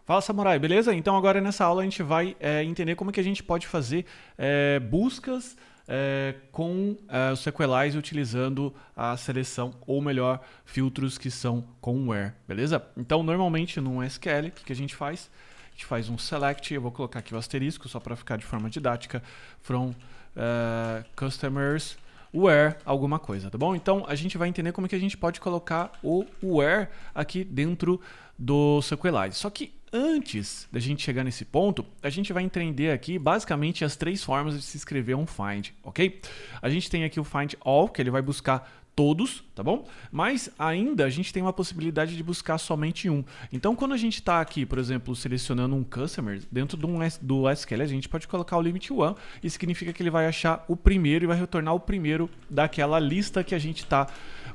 Fala, Samurai, beleza? Então agora nessa aula a gente vai entender como que a gente pode fazer buscas com o SQLite utilizando a seleção, ou melhor, filtros que são com where, beleza? Então normalmente no SQL, o que a gente faz? A gente faz um select, eu vou colocar aqui o asterisco só para ficar de forma didática, from customers where alguma coisa, tá bom? Então a gente vai entender como que a gente pode colocar o where aqui dentro do SQLite. Só que antes da gente chegar nesse ponto, a gente vai entender aqui basicamente as três formas de se escrever um find, ok? A gente tem aqui o find all, que ele vai buscar todos, tá bom? Mas ainda a gente tem uma possibilidade de buscar somente um. Então, quando a gente está aqui, por exemplo, selecionando um customer, dentro do SQL, a gente pode colocar o limit one, e significa que ele vai achar o primeiro e vai retornar o primeiro daquela lista que a gente está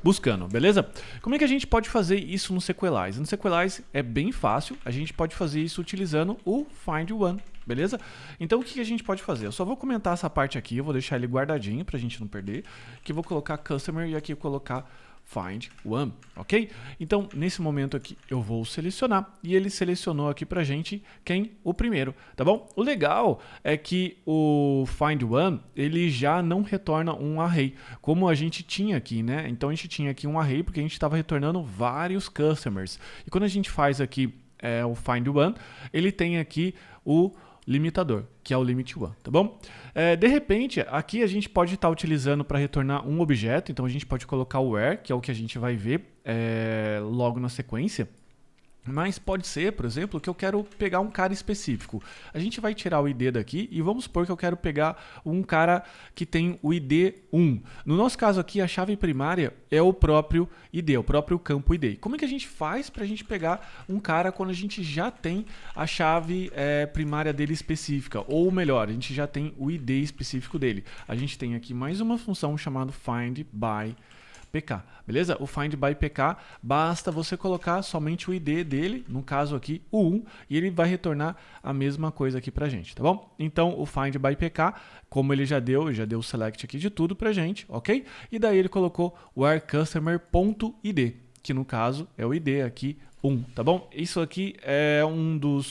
buscando, beleza? Como é que a gente pode fazer isso no SQLite? No SQLite é bem fácil, a gente pode fazer isso utilizando o find one. Beleza? Então o que a gente pode fazer? Eu só vou comentar essa parte aqui, eu vou deixar ele guardadinho pra gente não perder, que eu vou colocar customer e aqui eu vou colocar find one, ok? Então nesse momento aqui eu vou selecionar e ele selecionou aqui pra gente quem? O primeiro, tá bom? O legal é que o find one ele já não retorna um array, como a gente tinha aqui, né? Então a gente tinha aqui um array porque a gente estava retornando vários customers. E quando a gente faz aqui o find one, ele tem aqui o limitador, que é o limit one, tá bom? De repente, aqui a gente pode estar utilizando para retornar um objeto, então a gente pode colocar o where, que é o que a gente vai ver logo na sequência. Mas pode ser, por exemplo, que eu quero pegar um cara específico. A gente vai tirar o ID daqui e vamos supor que eu quero pegar um cara que tem o ID 1. No nosso caso aqui, a chave primária é o próprio ID, o próprio campo ID. Como é que a gente faz para a gente pegar um cara quando a gente já tem a chave primária dele específica? Ou melhor, a gente já tem o ID específico dele. A gente tem aqui mais uma função chamada find by PK, beleza? O find by PK, basta você colocar somente o ID dele, no caso aqui o 1, e ele vai retornar a mesma coisa aqui pra gente, tá bom? Então o find by PK, como ele já deu o select aqui de tudo pra gente, ok? E daí ele colocou where customer.id, que no caso é o ID aqui 1, tá bom? Isso aqui é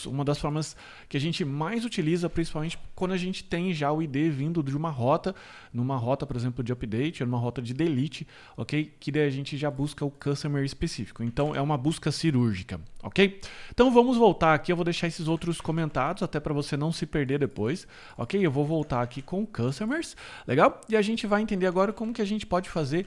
uma das formas que a gente mais utiliza, principalmente quando a gente tem já o ID vindo de uma rota, numa rota, por exemplo, de update, ou numa rota de delete, ok? Que daí a gente já busca o customer específico. Então é uma busca cirúrgica, ok? Então vamos voltar aqui, eu vou deixar esses outros comentados, até para você não se perder depois, ok? Eu vou voltar aqui com customers, legal? E a gente vai entender agora como que a gente pode fazer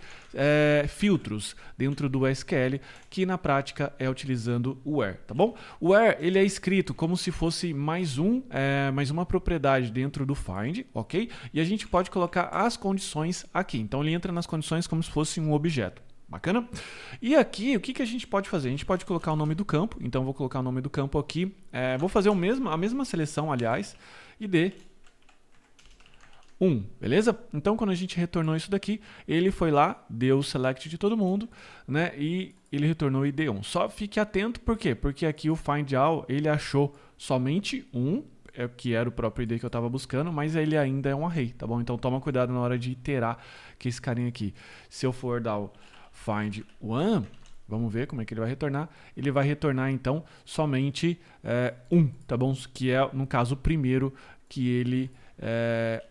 filtros dentro do SQL, que na prática é utilizando o where, tá bom? O where, ele é escrito como se fosse mais uma propriedade dentro do find, ok? E a gente pode colocar as condições aqui. Então ele entra nas condições como se fosse um objeto. Bacana? E aqui, o que a gente pode fazer? A gente pode colocar o nome do campo. Então vou colocar o nome do campo aqui. Vou fazer a mesma seleção, aliás, ID 1, beleza? Então quando a gente retornou isso daqui, ele foi lá, deu o select de todo mundo, né? E ele retornou o ID 1. Só fique atento, por quê? Porque aqui o find all, ele achou somente um, que era o próprio ID que eu estava buscando, mas ele ainda é um array, tá bom? Então toma cuidado na hora de iterar que esse carinha aqui. Se eu for dar o find one, vamos ver como é que ele vai retornar. Ele vai retornar então somente um, tá bom? Que é, no caso, o primeiro que ele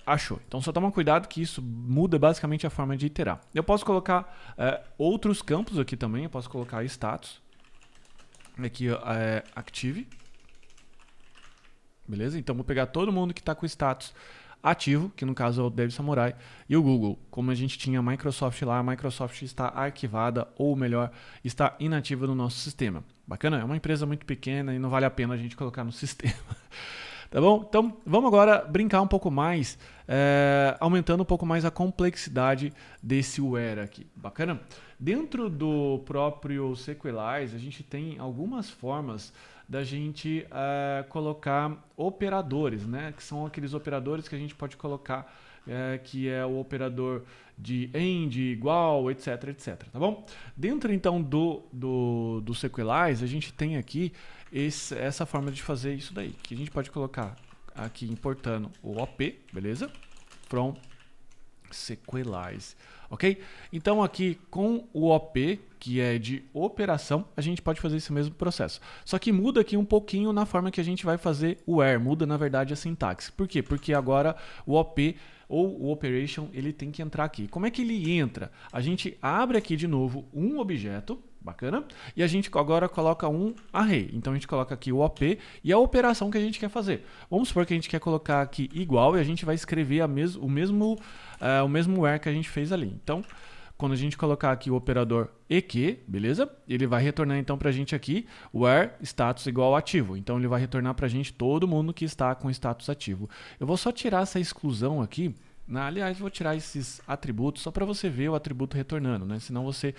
achou. Então só toma cuidado que isso muda basicamente a forma de iterar. Eu posso colocar outros campos aqui também, eu posso colocar status, aqui active, beleza? Então vou pegar todo mundo que está com status ativo, que no caso é o Dev Samurai, e o Google. Como a gente tinha a Microsoft lá, a Microsoft está arquivada, ou melhor, está inativa no nosso sistema. Bacana? É uma empresa muito pequena e não vale a pena a gente colocar no sistema. Tá bom? Então, vamos agora brincar um pouco mais, aumentando um pouco mais a complexidade desse where aqui. Bacana? Dentro do próprio SQLite, a gente tem algumas formas da gente colocar operadores, né? Que são aqueles operadores que a gente pode colocar, que é o operador de AND, igual, etc, etc, tá bom? Dentro, então, do SQLite, a gente tem aqui essa forma de fazer isso daí, que a gente pode colocar aqui importando o OP, beleza? From Sequelize, ok? Então aqui com o OP, que é de operação, a gente pode fazer esse mesmo processo. Só que muda aqui um pouquinho na forma que a gente vai fazer o where, muda na verdade a sintaxe. Por quê? Porque agora o OP ou o operation, ele tem que entrar aqui. Como é que ele entra? A gente abre aqui de novo um objeto, bacana, e a gente agora coloca um array. Então a gente coloca aqui o OP e a operação que a gente quer fazer. Vamos supor que a gente quer colocar aqui igual e a gente vai escrever o mesmo where que a gente fez ali. Então, quando a gente colocar aqui o operador EQ, beleza? Ele vai retornar então para a gente aqui where status igual ativo. Então ele vai retornar para a gente todo mundo que está com status ativo. Eu vou só tirar essa exclusão aqui. Aliás, vou tirar esses atributos só para você ver o atributo retornando, né? Senão você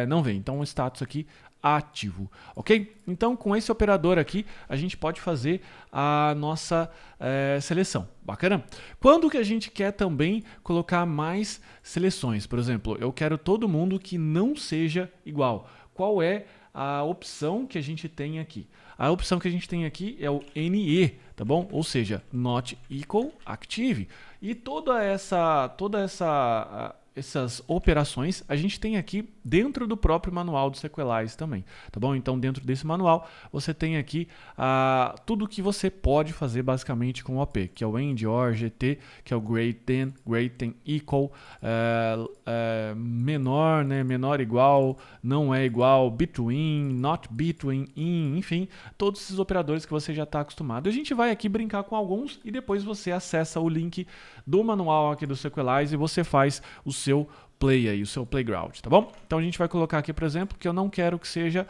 não vê. Então o status aqui ativo, ok? Então com esse operador aqui a gente pode fazer a nossa seleção, bacana? Quando que a gente quer também colocar mais seleções? Por exemplo, eu quero todo mundo que não seja igual. Qual é a opção que a gente tem aqui? A opção que a gente tem aqui é o NE, tá bom? Ou seja, not equal active. E essas operações a gente tem aqui dentro do próprio manual do Sequelize também, tá bom? Então dentro desse manual você tem aqui tudo que você pode fazer basicamente com o OP, que é o end, or, gt, que é o greater than, equal, menor, né? Menor igual, não é igual, between, not between, in, enfim, todos esses operadores que você já está acostumado. A gente vai aqui brincar com alguns e depois você acessa o link do manual aqui do Sequelize e você faz o seu play aí, o seu playground, tá bom? Então a gente vai colocar aqui, por exemplo, que eu não quero que seja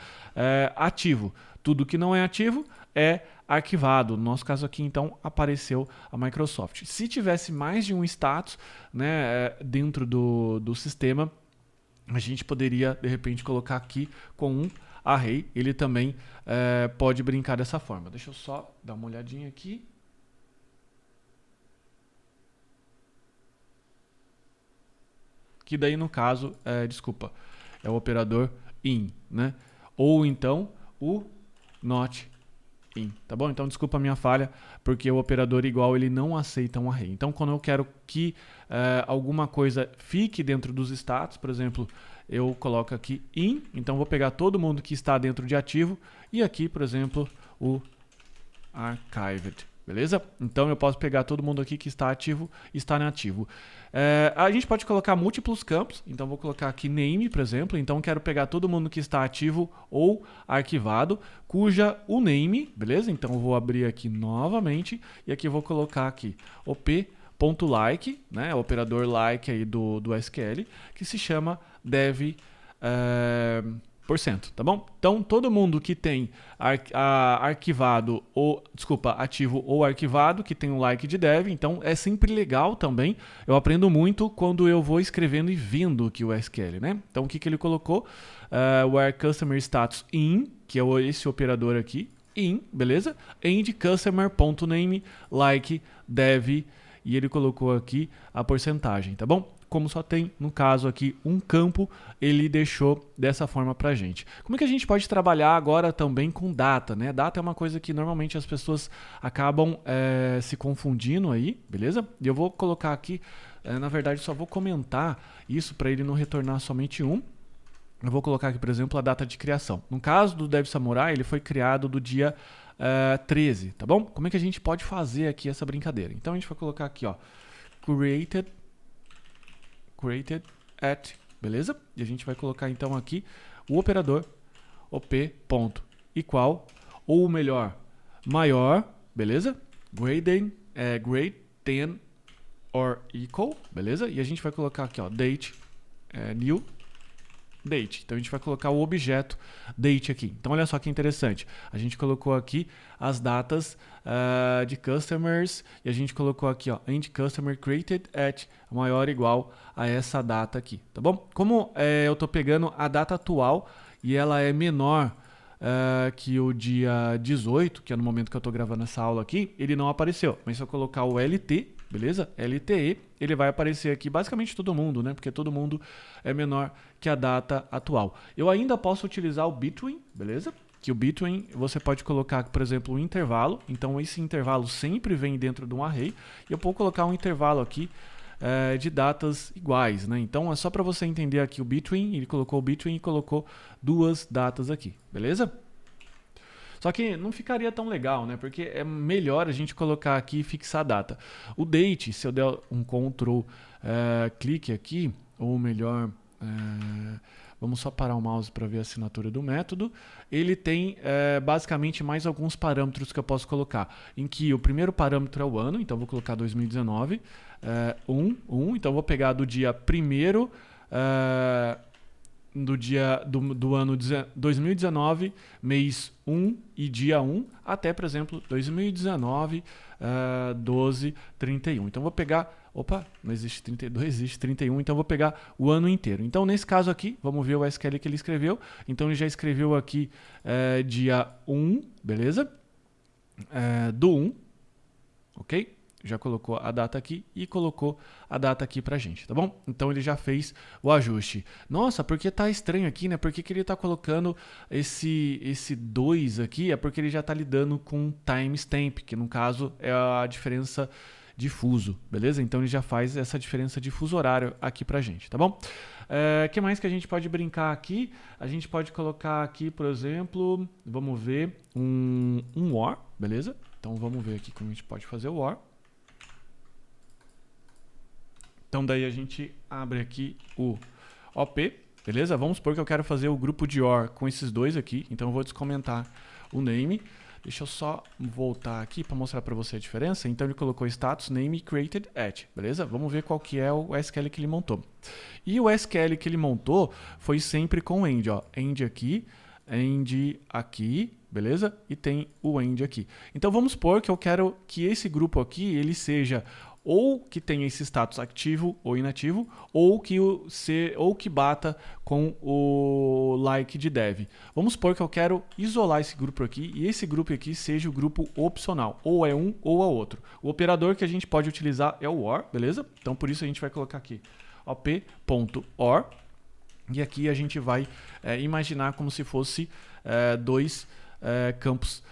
ativo. Tudo que não é ativo é arquivado. No nosso caso aqui, então, apareceu a Microsoft. Se tivesse mais de um status, né, dentro do sistema, a gente poderia, de repente, colocar aqui com um array. Ele também pode brincar dessa forma. Deixa eu só dar uma olhadinha aqui. Que daí no caso, é o operador in, né? Ou então o not in, tá bom? Então desculpa a minha falha, porque o operador igual ele não aceita um array. Então quando eu quero que alguma coisa fique dentro dos status, por exemplo, eu coloco aqui in, então vou pegar todo mundo que está dentro de ativo e aqui, por exemplo, o archived. Beleza? Então eu posso pegar todo mundo aqui que está ativo e está inativo. A gente pode colocar múltiplos campos, então vou colocar aqui name, por exemplo. Então quero pegar todo mundo que está ativo ou arquivado, cuja o name, beleza? Então eu vou abrir aqui novamente e aqui eu vou colocar aqui op.like, né? O operador like aí do SQL, que se chama dev tá bom? Então todo mundo que tem ativo ou arquivado, que tem um like de dev, então é sempre legal também. Eu aprendo muito quando eu vou escrevendo e vendo aqui o SQL, né? Então o que ele colocou? Where customer status in, que é esse operador aqui, in, beleza? End customer.name like dev, e ele colocou aqui a porcentagem, tá bom? Como só tem, no caso aqui, um campo, ele deixou dessa forma pra gente. Como é que a gente pode trabalhar agora também com data, né? Data é uma coisa que normalmente as pessoas acabam se confundindo aí, beleza? E eu vou colocar aqui, na verdade, só vou comentar isso para ele não retornar somente um. Eu vou colocar aqui, por exemplo, a data de criação. No caso do Dev Samurai, ele foi criado do dia 13, tá bom? Como é que a gente pode fazer aqui essa brincadeira? Então a gente vai colocar aqui, ó, created at, beleza? E a gente vai colocar então aqui o operador op.equal, ou melhor, maior, beleza? Greater than or equal, beleza? E a gente vai colocar aqui, ó, date, new date. Então a gente vai colocar o objeto date aqui. Então olha só que interessante. A gente colocou aqui as datas de customers e a gente colocou aqui, ó, end customer created at maior ou igual a essa data aqui, tá bom? Como eu tô pegando a data atual e ela é menor que o dia 18, que é no momento que eu tô gravando essa aula aqui, ele não apareceu. Mas se eu colocar o LT, beleza? LTE, ele vai aparecer aqui basicamente todo mundo, né? Porque todo mundo é menor que a data atual. Eu ainda posso utilizar o between, beleza? Que o between você pode colocar, por exemplo, um intervalo. Então esse intervalo sempre vem dentro de um array. E eu vou colocar um intervalo aqui de datas iguais, né? Então é só para você entender aqui o between, ele colocou o between e colocou duas datas aqui, beleza? Só que não ficaria tão legal, né? Porque é melhor a gente colocar aqui e fixar a data. O date, se eu der um Ctrl clique aqui, ou melhor, vamos só parar o mouse para ver a assinatura do método. Ele tem basicamente mais alguns parâmetros que eu posso colocar. Em que o primeiro parâmetro é o ano, então vou colocar 2019. Então vou pegar do dia 1º do ano 2019, mês 1 e dia 1, até, por exemplo, 2019, 12/31. Então vou pegar, não existe 32, existe 31, então vou pegar o ano inteiro. Então nesse caso aqui, vamos ver o SQL que ele escreveu. Então ele já escreveu aqui dia 1, beleza? Do 1, ok? Já colocou a data aqui e colocou a data aqui pra gente, tá bom? Então ele já fez o ajuste. Nossa, porque tá estranho aqui, né? Por que ele tá colocando esse 2 aqui? É porque ele já tá lidando com timestamp, que no caso é a diferença de fuso, beleza? Então ele já faz essa diferença de fuso horário aqui pra gente, tá bom? Que mais que a gente pode brincar aqui? A gente pode colocar aqui, por exemplo, vamos ver um OR, beleza? Então vamos ver aqui como a gente pode fazer o OR. Então daí a gente abre aqui o OP, beleza? Vamos supor que eu quero fazer o grupo de OR com esses dois aqui, então eu vou descomentar o name. Deixa eu só voltar aqui para mostrar para você a diferença. Então ele colocou status name created at, beleza? Vamos ver qual que é o SQL que ele montou. E o SQL que ele montou foi sempre com end, ó. End aqui, beleza? E tem o end aqui. Então vamos supor que eu quero que esse grupo aqui ele seja ou que tenha esse status ativo ou inativo, ou que bata com o like de dev. Vamos supor que eu quero isolar esse grupo aqui e esse grupo aqui seja o grupo opcional, ou é um ou é outro. O operador que a gente pode utilizar é o OR, beleza? Então por isso a gente vai colocar aqui op.or e aqui a gente vai imaginar como se fosse dois campos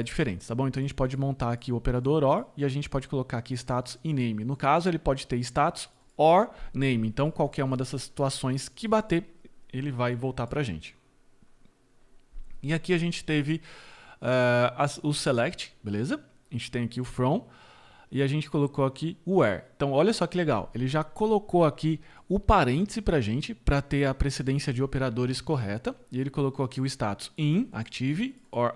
diferentes, tá bom? Então a gente pode montar aqui o operador OR e a gente pode colocar aqui status e name. No caso, ele pode ter status or name. Então, qualquer uma dessas situações que bater, ele vai voltar para a gente. E aqui a gente teve o select, beleza? A gente tem aqui o from e a gente colocou aqui o where. Então, olha só que legal. Ele já colocou aqui o parêntese para a gente, para ter a precedência de operadores correta. E ele colocou aqui o status in, active, or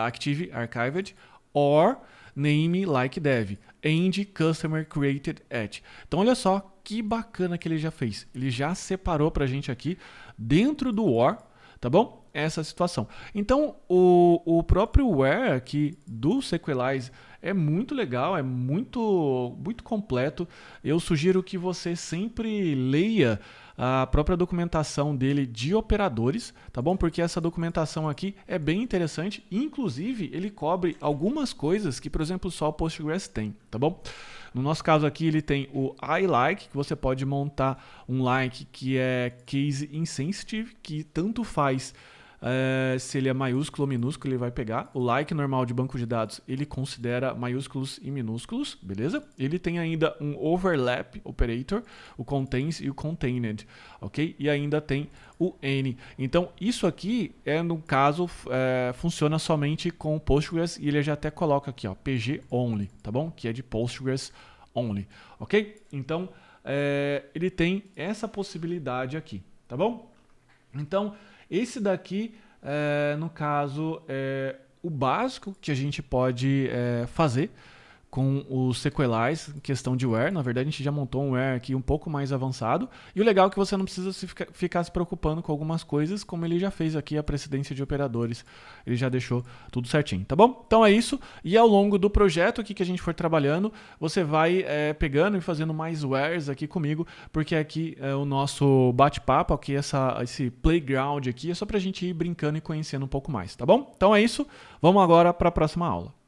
active, archived, or name like dev, end customer created at. Então, olha só que bacana que ele já fez. Ele já separou para a gente aqui, dentro do or, tá bom? Essa situação. Então, o próprio where aqui do Sequelize é muito legal, é muito completo. Eu sugiro que você sempre leia a própria documentação dele de operadores, tá bom? Porque essa documentação aqui é bem interessante. Inclusive, ele cobre algumas coisas que, por exemplo, só o Postgres tem, tá bom? No nosso caso aqui, ele tem o iLike, que você pode montar um like que é case insensitive, que tanto faz se ele é maiúsculo ou minúsculo, ele vai pegar. O like normal de banco de dados, ele considera maiúsculos e minúsculos, beleza? Ele tem ainda um overlap operator, o contains e o contained, ok? E ainda tem o n. Então, isso aqui, no caso, funciona somente com o Postgres e ele já até coloca aqui, ó, PG only, tá bom? Que é de Postgres only, ok? Então, ele tem essa possibilidade aqui, tá bom? Então, esse daqui, no caso, é o básico que a gente pode fazer com o Sequelize, em questão de where. Na verdade, a gente já montou um where aqui um pouco mais avançado. E o legal é que você não precisa ficar se preocupando com algumas coisas, como ele já fez aqui a precedência de operadores. Ele já deixou tudo certinho, tá bom? Então é isso. E ao longo do projeto aqui que a gente for trabalhando, você vai pegando e fazendo mais wheres aqui comigo, porque aqui é o nosso bate-papo, aqui esse playground aqui, é só pra gente ir brincando e conhecendo um pouco mais, tá bom? Então é isso. Vamos agora para a próxima aula.